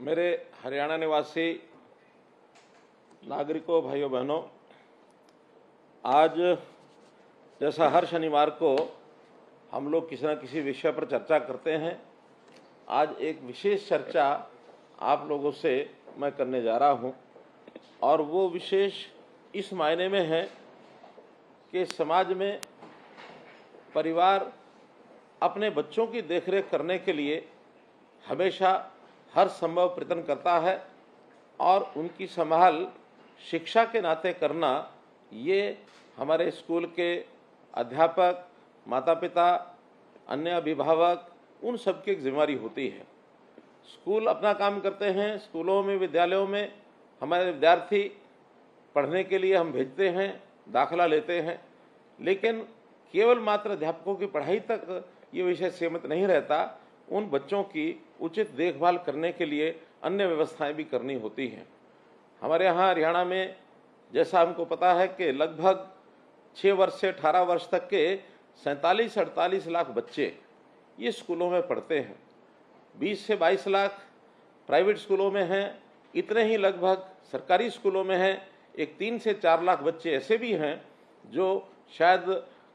मेरे हरियाणा निवासी नागरिकों, भाइयों बहनों, आज जैसा हर शनिवार को हम लोग किसी न किसी विषय पर चर्चा करते हैं, आज एक विशेष चर्चा आप लोगों से मैं करने जा रहा हूं और वो विशेष इस मायने में है कि समाज में परिवार अपने बच्चों की देखरेख करने के लिए हमेशा हर संभव प्रयत्न करता है और उनकी संभाल शिक्षा के नाते करना ये हमारे स्कूल के अध्यापक, माता पिता, अन्य अभिभावक, उन सबकी एक जिम्मेदारी होती है। स्कूल अपना काम करते हैं, स्कूलों में, विद्यालयों में हमारे विद्यार्थी पढ़ने के लिए हम भेजते हैं, दाखिला लेते हैं, लेकिन केवल मात्र अध्यापकों की पढ़ाई तक ये विषय सीमित नहीं रहता। उन बच्चों की उचित देखभाल करने के लिए अन्य व्यवस्थाएं भी करनी होती हैं। हमारे यहाँ हरियाणा में जैसा हमको पता है कि लगभग 6 वर्ष से 18 वर्ष तक के 47-48 लाख बच्चे ये स्कूलों में पढ़ते हैं। 20 से 22 लाख प्राइवेट स्कूलों में हैं, इतने ही लगभग सरकारी स्कूलों में हैं। एक 3 से 4 लाख बच्चे ऐसे भी हैं जो शायद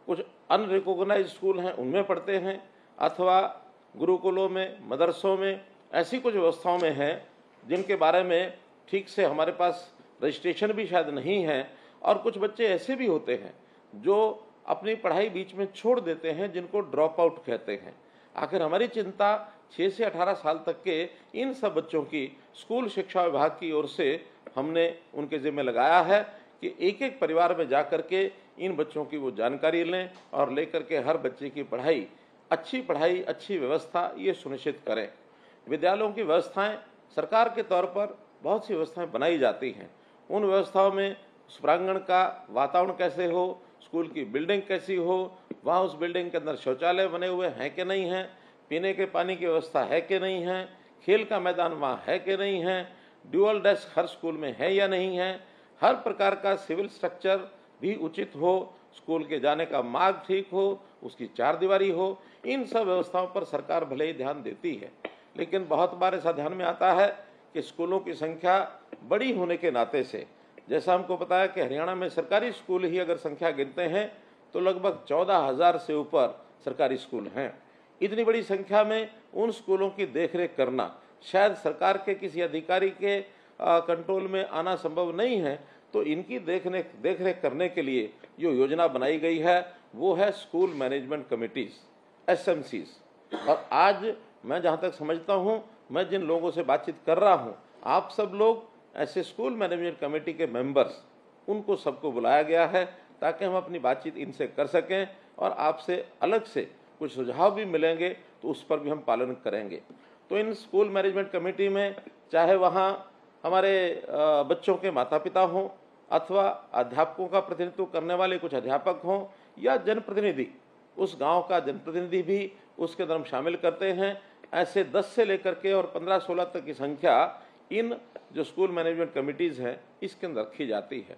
कुछ अनरिकॉग्नाइज्ड स्कूल हैं उनमें पढ़ते हैं, अथवा गुरुकुलों में, मदरसों में ऐसी कुछ व्यवस्थाओं में हैं जिनके बारे में ठीक से हमारे पास रजिस्ट्रेशन भी शायद नहीं है। और कुछ बच्चे ऐसे भी होते हैं जो अपनी पढ़ाई बीच में छोड़ देते हैं, जिनको ड्रॉप आउट कहते हैं। आखिर हमारी चिंता 6 से 18 साल तक के इन सब बच्चों की स्कूल शिक्षा विभाग की ओर से हमने उनके जिम्मे लगाया है कि एक एक परिवार में जाकर के इन बच्चों की वो जानकारी लें और लेकर के हर बच्चे की पढ़ाई, अच्छी व्यवस्था ये सुनिश्चित करें। विद्यालयों की व्यवस्थाएं सरकार के तौर पर बहुत सी व्यवस्थाएं बनाई जाती हैं। उन व्यवस्थाओं में उस प्रांगण का वातावरण कैसे हो, स्कूल की बिल्डिंग कैसी हो, वहाँ उस बिल्डिंग के अंदर शौचालय बने हुए हैं कि नहीं हैं, पीने के पानी की व्यवस्था है कि नहीं है, खेल का मैदान वहाँ है कि नहीं है, ड्यूअल डेस्क हर स्कूल में है या नहीं है, हर प्रकार का सिविल स्ट्रक्चर भी उचित हो, स्कूल के जाने का मार्ग ठीक हो, उसकी चारदीवारी हो। इन सब व्यवस्थाओं पर सरकार भले ही ध्यान देती है, लेकिन बहुत बार ऐसा ध्यान में आता है कि स्कूलों की संख्या बड़ी होने के नाते से, जैसा हमको पता है कि हरियाणा में सरकारी स्कूल ही अगर संख्या गिनते हैं तो लगभग 14,000 से ऊपर सरकारी स्कूल हैं। इतनी बड़ी संख्या में उन स्कूलों की देखरेख करना शायद सरकार के किसी अधिकारी के कंट्रोल में आना संभव नहीं है। तो इनकी देखरेख करने के लिए जो योजना बनाई गई है वो है स्कूल मैनेजमेंट कमेटीज, SMCs। और आज मैं जहाँ तक समझता हूँ, मैं जिन लोगों से बातचीत कर रहा हूँ, आप सब लोग ऐसे स्कूल मैनेजमेंट कमेटी के मेंबर्स, उनको सबको बुलाया गया है ताकि हम अपनी बातचीत इनसे कर सकें और आपसे अलग से कुछ सुझाव भी मिलेंगे तो उस पर भी हम पालन करेंगे। तो इन स्कूल मैनेजमेंट कमेटी में चाहे वहाँ हमारे बच्चों के माता पिता हों, अथवा अध्यापकों का प्रतिनिधित्व करने वाले कुछ अध्यापक हों, या जनप्रतिनिधि, उस गांव का जनप्रतिनिधि भी उसके अंदर हम शामिल करते हैं। ऐसे 10 से लेकर के और 15-16 तक की संख्या इन जो स्कूल मैनेजमेंट कमिटीज़ हैं इसके अंदर रखी जाती है।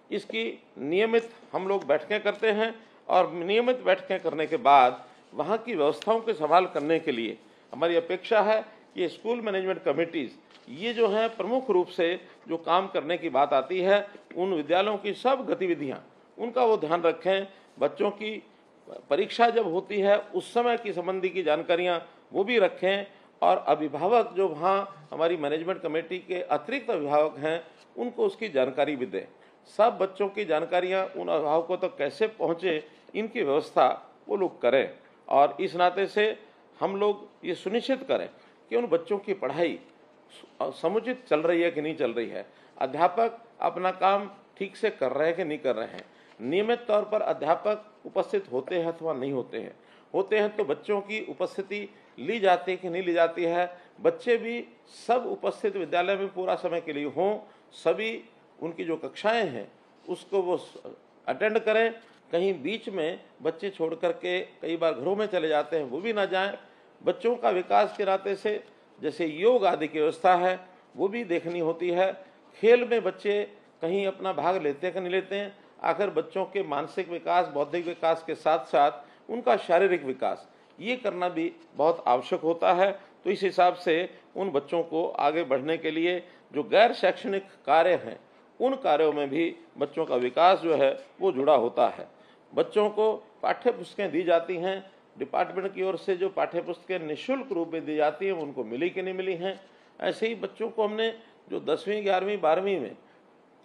इसकी नियमित हम लोग बैठकें करते हैं और नियमित बैठकें करने के बाद वहाँ की व्यवस्थाओं की संभाल करने के लिए हमारी अपेक्षा है कि स्कूल मैनेजमेंट कमिटीज़ ये जो हैं प्रमुख रूप से जो काम करने की बात आती है, उन विद्यालयों की सब गतिविधियाँ उनका वो ध्यान रखें। बच्चों की परीक्षा जब होती है उस समय की संबंधी की जानकारियाँ वो भी रखें, और अभिभावक जो वहाँ हमारी मैनेजमेंट कमेटी के अतिरिक्त अभिभावक हैं उनको उसकी जानकारी भी दें। सब बच्चों की जानकारियाँ उन अभिभावकों तक कैसे पहुँचे, इनकी व्यवस्था वो लोग करें। और इस नाते से हम लोग ये सुनिश्चित करें कि उन बच्चों की पढ़ाई समुचित चल रही है कि नहीं चल रही है, अध्यापक अपना काम ठीक से कर रहे हैं कि नहीं कर रहे हैं, नियमित तौर पर अध्यापक उपस्थित होते हैं अथवा नहीं होते हैं तो बच्चों की उपस्थिति ली जाती है कि नहीं ली जाती है, बच्चे भी सब उपस्थित विद्यालय में पूरा समय के लिए हों, सभी उनकी जो कक्षाएं हैं उसको वो अटेंड करें। कहीं बीच में बच्चे छोड़ करके कई बार घरों में चले जाते हैं, वो भी ना जाएं। बच्चों का विकास के नाते से जैसे योग आदि की व्यवस्था है वो भी देखनी होती है। खेल में बच्चे कहीं अपना भाग लेते हैं कि नहीं लेते हैं। आखिर बच्चों के मानसिक विकास, बौद्धिक विकास के साथ साथ उनका शारीरिक विकास ये करना भी बहुत आवश्यक होता है। तो इस हिसाब से उन बच्चों को आगे बढ़ने के लिए जो गैर शैक्षणिक कार्य हैं उन कार्यों में भी बच्चों का विकास जो है वो जुड़ा होता है। बच्चों को पाठ्य पुस्तकें दी जाती हैं, डिपार्टमेंट की ओर से जो पाठ्य पुस्तकें निःशुल्क रूप में दी जाती हैं उनको मिली कि नहीं मिली हैं। ऐसे ही बच्चों को हमने जो 10वीं 11वीं 12वीं में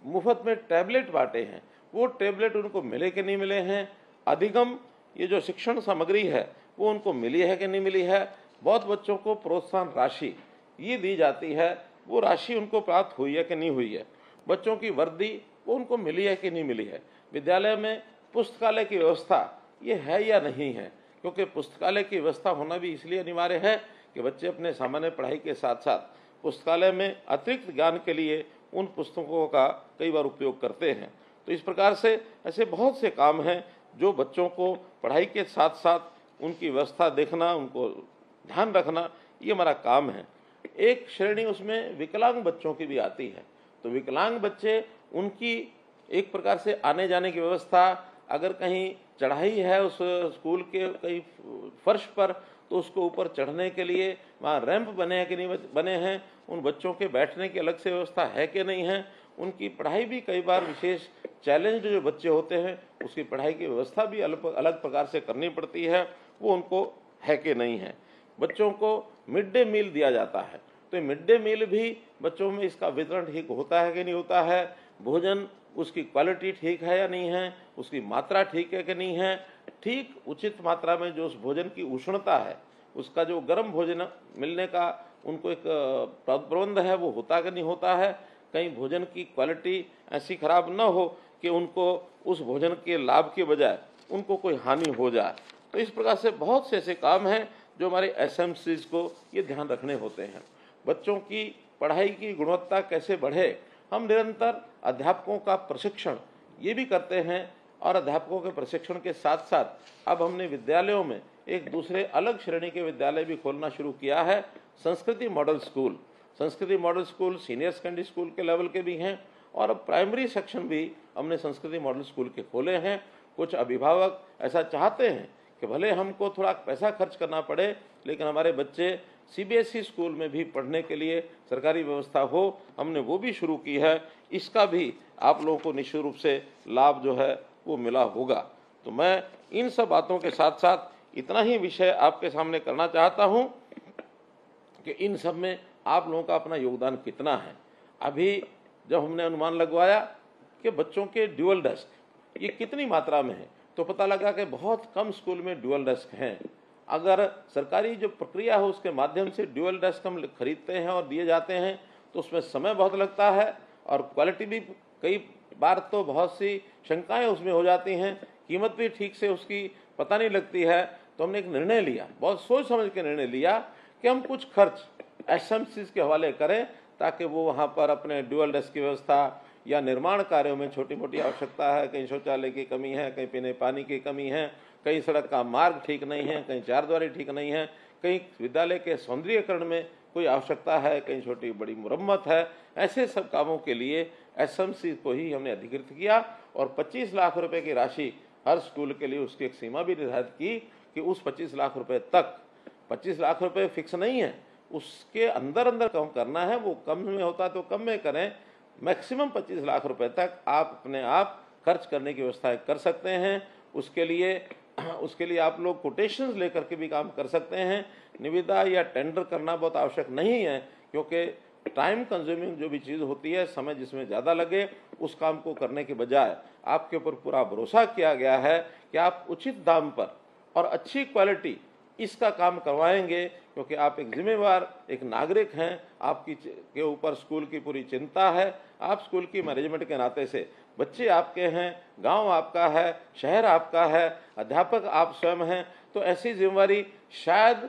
मुफ्त में टैबलेट बांटे हैं वो टैबलेट उनको मिले कि नहीं मिले हैं। अधिगम ये जो शिक्षण सामग्री है वो उनको मिली है कि नहीं मिली है। बहुत बच्चों को प्रोत्साहन राशि ये दी जाती है, वो राशि उनको प्राप्त हुई है कि नहीं हुई है। बच्चों की वर्दी वो उनको मिली है कि नहीं मिली है। विद्यालय में पुस्तकालय की व्यवस्था ये है या नहीं है, क्योंकि पुस्तकालय की व्यवस्था होना भी इसलिए अनिवार्य है कि बच्चे अपने सामान्य पढ़ाई के साथ साथ पुस्तकालय में अतिरिक्त ज्ञान के लिए उन पुस्तकों का कई बार उपयोग करते हैं। तो इस प्रकार से ऐसे बहुत से काम हैं जो बच्चों को पढ़ाई के साथ साथ उनकी व्यवस्था देखना, उनको ध्यान रखना, ये हमारा काम है। एक श्रेणी उसमें विकलांग बच्चों की भी आती है। तो विकलांग बच्चे, उनकी एक प्रकार से आने जाने की व्यवस्था, अगर कहीं चढ़ाई है उस स्कूल के कहीं फर्श पर तो उसको ऊपर चढ़ने के लिए वहाँ रैंप बने हैं कि नहीं बने हैं, उन बच्चों के बैठने की अलग से व्यवस्था है कि नहीं है। उनकी पढ़ाई भी कई बार विशेष चैलेंज जो बच्चे होते हैं उसकी पढ़ाई की व्यवस्था भी अलग प्रकार से करनी पड़ती है, वो उनको है कि नहीं है। बच्चों को मिड डे मील दिया जाता है, तो मिड डे मील भी बच्चों में इसका वितरण ठीक होता है कि नहीं होता है। भोजन उसकी क्वालिटी ठीक है या नहीं है, उसकी मात्रा ठीक है कि नहीं है। ठीक उचित मात्रा में जो उस भोजन की उष्णता है, उसका जो गर्म भोजन मिलने का उनको एक प्रबंध है वो होता कि नहीं होता है। कहीं भोजन की क्वालिटी ऐसी खराब न हो कि उनको उस भोजन के लाभ के बजाय उनको कोई हानि हो जाए। तो इस प्रकार से बहुत से ऐसे काम हैं जो हमारे एसएमसीज को ये ध्यान रखने होते हैं। बच्चों की पढ़ाई की गुणवत्ता कैसे बढ़े, हम निरंतर अध्यापकों का प्रशिक्षण ये भी करते हैं, और अध्यापकों के प्रशिक्षण के साथ साथ अब हमने विद्यालयों में एक दूसरे अलग श्रेणी के विद्यालय भी खोलना शुरू किया है। संस्कृति मॉडल स्कूल, संस्कृति model school senior secondary school के लेवल के भी हैं, और अब प्राइमरी सेक्शन भी हमने संस्कृति मॉडल स्कूल के खोले हैं। कुछ अभिभावक ऐसा चाहते हैं कि भले हमको थोड़ा पैसा खर्च करना पड़े लेकिन हमारे बच्चे सीबीएसई स्कूल में भी पढ़ने के लिए सरकारी व्यवस्था हो, हमने वो भी शुरू की है। इसका भी आप लोगों को निश्चित रूप से लाभ जो है वो मिला होगा। तो मैं इन सब बातों के साथ साथ इतना ही विषय आपके सामने करना चाहता हूं कि इन सब में आप लोगों का अपना योगदान कितना है। अभी जब हमने अनुमान लगवाया कि बच्चों के ड्यूअल डेस्क ये कितनी मात्रा में है, तो पता लगा कि बहुत कम स्कूल में ड्यूअल डेस्क हैं। अगर सरकारी जो प्रक्रिया है उसके माध्यम से ड्यूअल डेस्क हम खरीदते हैं और दिए जाते हैं तो उसमें समय बहुत लगता है, और क्वालिटी भी कई बार तो बहुत सी शंकाएं उसमें हो जाती हैं, कीमत भी ठीक से उसकी पता नहीं लगती है। तो हमने एक निर्णय लिया, बहुत सोच समझ के निर्णय लिया कि हम कुछ खर्च एसएमसीज के हवाले करें ताकि वो वहाँ पर अपने ड्यूअल डेस्क की व्यवस्था या निर्माण कार्यों में छोटी मोटी आवश्यकता है, कहीं शौचालय की कमी है, कहीं पीने पानी की कमी है, कहीं सड़क का मार्ग ठीक नहीं है, कहीं चारद्वारी ठीक नहीं है, कहीं विद्यालय के सौंदर्यीकरण में कोई आवश्यकता है, कहीं छोटी बड़ी मुरम्मत है, ऐसे सब कामों के लिए एसएमसी को ही हमने अधिकृत किया और 25 लाख रुपए की राशि हर स्कूल के लिए उसकी एक सीमा भी निर्धारित की कि उस 25 लाख रुपए तक, 25 लाख रुपए फिक्स नहीं है, उसके अंदर अंदर कम करना है। वो कम में होता तो कम में करें, मैक्सिमम 25 लाख रुपए तक आप अपने आप खर्च करने की व्यवस्था कर सकते हैं। उसके लिए आप लोग कोटेशंस लेकर के भी काम कर सकते हैं। निविदा या टेंडर करना बहुत आवश्यक नहीं है, क्योंकि टाइम कंज्यूमिंग जो भी चीज़ होती है, समय जिसमें ज़्यादा लगे, उस काम को करने के बजाय आपके ऊपर पूरा भरोसा किया गया है कि आप उचित दाम पर और अच्छी क्वालिटी इसका काम करवाएंगे, क्योंकि आप एक जिम्मेवार एक नागरिक हैं। आपकी के ऊपर स्कूल की पूरी चिंता है। आप स्कूल की मैनेजमेंट के नाते से, बच्चे आपके हैं, गांव आपका है, शहर आपका है, अध्यापक आप स्वयं हैं। तो ऐसी जिम्मेवारी शायद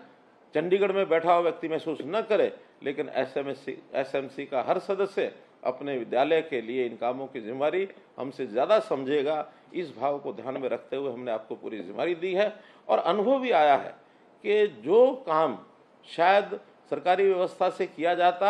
चंडीगढ़ में बैठा हुआ व्यक्ति महसूस न करे, लेकिन एसएमसी का हर सदस्य अपने विद्यालय के लिए इन कामों की जिम्मेवारी हमसे ज़्यादा समझेगा। इस भाव को ध्यान में रखते हुए हमने आपको पूरी जिम्मेवारी दी है, और अनुभव भी आया है कि जो काम शायद सरकारी व्यवस्था से किया जाता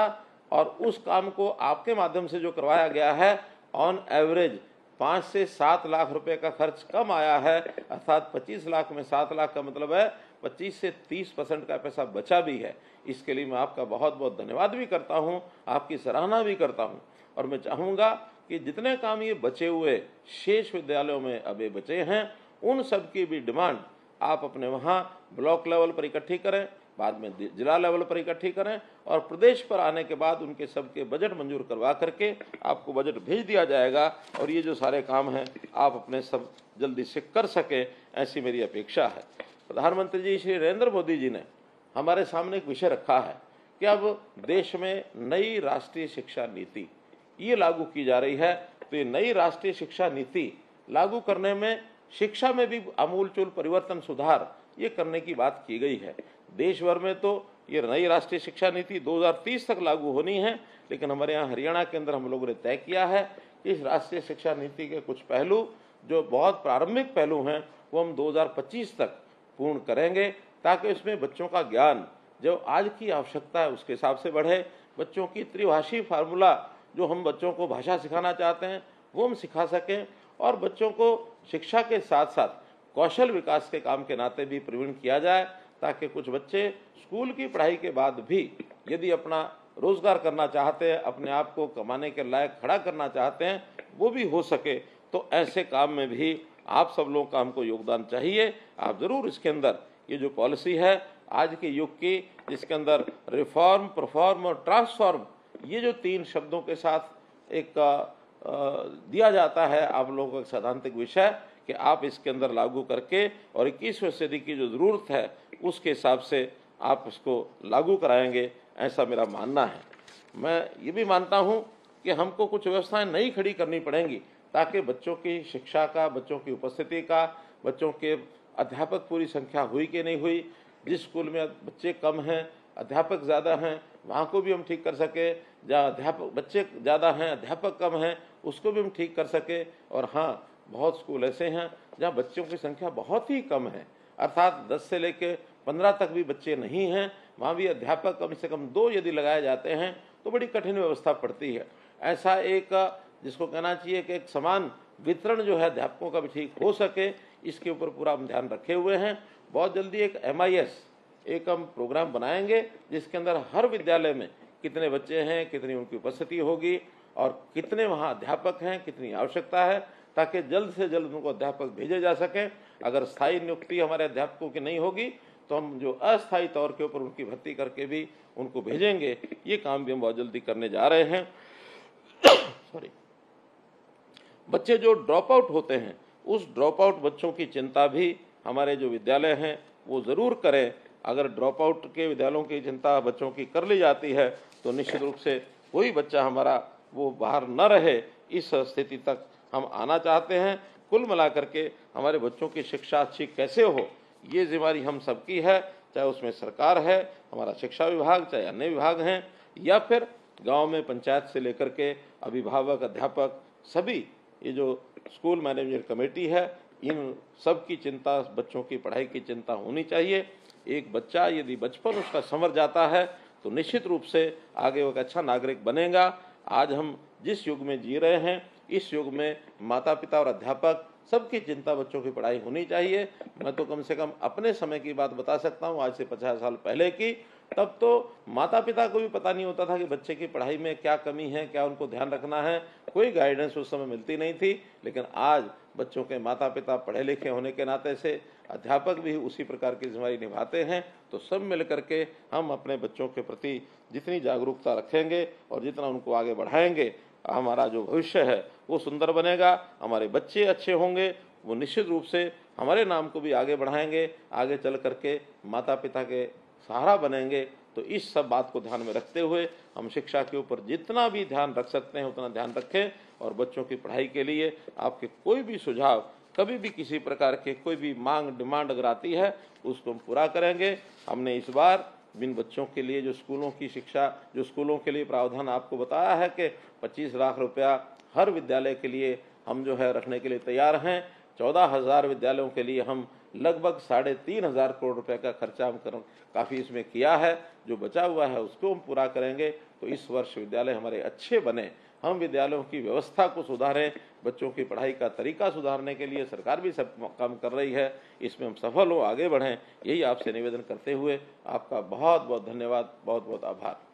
और उस काम को आपके माध्यम से जो करवाया गया है, ऑन एवरेज 5 से 7 लाख रुपए का खर्च कम आया है, अर्थात 25 लाख में 7 लाख का मतलब है 25 से 30% का पैसा बचा भी है। इसके लिए मैं आपका बहुत बहुत धन्यवाद भी करता हूं, आपकी सराहना भी करता हूं। और मैं चाहूँगा कि जितने काम ये बचे हुए शेष विद्यालयों में अभी बचे हैं, उन सब की भी डिमांड आप अपने वहाँ ब्लॉक लेवल पर इकट्ठी करें, बाद में जिला लेवल पर इकट्ठी करें और प्रदेश पर आने के बाद उनके सबके बजट मंजूर करवा करके आपको बजट भेज दिया जाएगा और ये जो सारे काम हैं आप अपने सब जल्दी से कर सकें, ऐसी मेरी अपेक्षा है। प्रधानमंत्री जी श्री नरेंद्र मोदी जी ने हमारे सामने एक विषय रखा है कि अब देश में नई राष्ट्रीय शिक्षा नीति ये लागू की जा रही है। तो ये नई राष्ट्रीय शिक्षा नीति लागू करने में शिक्षा में भी आमूलचूल परिवर्तन, सुधार ये करने की बात की गई है। देश भर में तो ये नई राष्ट्रीय शिक्षा नीति 2030 तक लागू होनी है, लेकिन हमारे यहाँ हरियाणा के अंदर हम लोगों ने तय किया है कि इस राष्ट्रीय शिक्षा नीति के कुछ पहलू जो बहुत प्रारंभिक पहलू हैं वो हम 2025 तक पूर्ण करेंगे, ताकि उसमें बच्चों का ज्ञान जो आज की आवश्यकता है उसके हिसाब से बढ़े। बच्चों की त्रिभाषी फार्मूला जो हम बच्चों को भाषा सिखाना चाहते हैं वो हम सिखा सकें और बच्चों को शिक्षा के साथ साथ कौशल विकास के काम के नाते भी प्रवीण किया जाए, ताकि कुछ बच्चे स्कूल की पढ़ाई के बाद भी यदि अपना रोजगार करना चाहते हैं, अपने आप को कमाने के लायक खड़ा करना चाहते हैं, वो भी हो सके। तो ऐसे काम में भी आप सब लोगों का हमको योगदान चाहिए। आप ज़रूर इसके अंदर ये जो पॉलिसी है आज के युग की, जिसके अंदर रिफॉर्म, परफॉर्म और ट्रांसफॉर्म ये जो 3 शब्दों के साथ एक दिया जाता है आप लोगों का सैद्धांतिक विषय कि आप इसके अंदर लागू करके और 21वीं सदी की जो ज़रूरत है उसके हिसाब से आप उसको लागू कराएंगे, ऐसा मेरा मानना है। मैं ये भी मानता हूँ कि हमको कुछ व्यवस्थाएं नई खड़ी करनी पड़ेंगी, ताकि बच्चों की शिक्षा का, बच्चों की उपस्थिति का, बच्चों के अध्यापक पूरी संख्या हुई कि नहीं हुई, जिस स्कूल में बच्चे कम हैं अध्यापक ज़्यादा हैं वहाँ को भी हम ठीक कर सके, जहाँ अध्यापक बच्चे ज़्यादा हैं अध्यापक कम हैं उसको भी हम ठीक कर सके। और हाँ, बहुत स्कूल ऐसे हैं जहाँ बच्चों की संख्या बहुत ही कम है, अर्थात 10 से लेकर 15 तक भी बच्चे नहीं हैं, वहाँ भी अध्यापक कम से कम 2 यदि लगाए जाते हैं तो बड़ी कठिन व्यवस्था पड़ती है। ऐसा एक जिसको कहना चाहिए कि एक समान वितरण जो है अध्यापकों का भी ठीक हो सके, इसके ऊपर पूरा हम ध्यान रखे हुए हैं। बहुत जल्दी एक MIS एक हम प्रोग्राम बनाएंगे जिसके अंदर हर विद्यालय में कितने बच्चे हैं, कितनी उनकी उपस्थिति होगी और कितने वहाँ अध्यापक हैं, कितनी आवश्यकता है, ताकि जल्द से जल्द उनको अध्यापक भेजे जा सकें। अगर स्थायी नियुक्ति हमारे अध्यापकों की नहीं होगी तो हम जो अस्थायी तौर के ऊपर उनकी भर्ती करके भी उनको भेजेंगे। ये काम भी हम बहुत जल्दी करने जा रहे हैं। सॉरी, बच्चे जो ड्रॉप आउट होते हैं उस ड्रॉप आउट बच्चों की चिंता भी हमारे जो विद्यालय हैं वो ज़रूर करें। अगर ड्रॉप आउट के विद्यालयों की चिंता बच्चों की कर ली जाती है तो निश्चित रूप से कोई बच्चा हमारा वो बाहर न रहे, इस स्थिति तक हम आना चाहते हैं। कुल मिलाकर के हमारे बच्चों की शिक्षा अच्छी कैसे हो ये जिम्मेदारी हम सबकी है, चाहे उसमें सरकार है, हमारा शिक्षा विभाग, चाहे अन्य विभाग हैं, या फिर गांव में पंचायत से लेकर के अभिभावक, अध्यापक, सभी ये जो स्कूल मैनेजमेंट कमेटी है, इन सब की चिंता, बच्चों की पढ़ाई की चिंता होनी चाहिए। एक बच्चा यदि बचपन उसका संवर जाता है तो निश्चित रूप से आगे वो एक अच्छा नागरिक बनेगा। आज हम जिस युग में जी रहे हैं, इस युग में माता पिता और अध्यापक सबकी चिंता बच्चों की पढ़ाई होनी चाहिए। मैं तो कम से कम अपने समय की बात बता सकता हूँ, आज से 50 साल पहले की। तब तो माता पिता को भी पता नहीं होता था कि बच्चे की पढ़ाई में क्या कमी है, क्या उनको ध्यान रखना है, कोई गाइडेंस उस समय मिलती नहीं थी। लेकिन आज बच्चों के माता पिता पढ़े लिखे होने के नाते से अध्यापक भी उसी प्रकार की जिम्मेदारी निभाते हैं। तो सब मिल करके हम अपने बच्चों के प्रति जितनी जागरूकता रखेंगे और जितना उनको आगे बढ़ाएंगे, हमारा जो भविष्य है वो सुंदर बनेगा। हमारे बच्चे अच्छे होंगे, वो निश्चित रूप से हमारे नाम को भी आगे बढ़ाएंगे, आगे चल करके माता पिता के सहारा बनेंगे। तो इस सब बात को ध्यान में रखते हुए हम शिक्षा के ऊपर जितना भी ध्यान रख सकते हैं उतना ध्यान रखें। और बच्चों की पढ़ाई के लिए आपके कोई भी सुझाव, कभी भी किसी प्रकार के कोई भी मांग, डिमांड अगर आती है उसको हम पूरा करेंगे। हमने इस बार इन बच्चों के लिए जो स्कूलों की शिक्षा, जो स्कूलों के लिए प्रावधान आपको बताया है कि 25 लाख रुपया हर विद्यालय के लिए हम जो है रखने के लिए तैयार हैं। 14,000 विद्यालयों के लिए हम लगभग 3,500 करोड़ रुपए का खर्चा हम काफ़ी इसमें किया है। जो बचा हुआ है उसको हम पूरा करेंगे तो इस वर्ष विद्यालय हमारे अच्छे बने, हम विद्यालयों की व्यवस्था को सुधारें, बच्चों की पढ़ाई का तरीका सुधारने के लिए सरकार भी सब काम कर रही है। इसमें हम सफल हो, आगे बढ़ें, यही आपसे निवेदन करते हुए आपका बहुत बहुत धन्यवाद, बहुत बहुत आभार।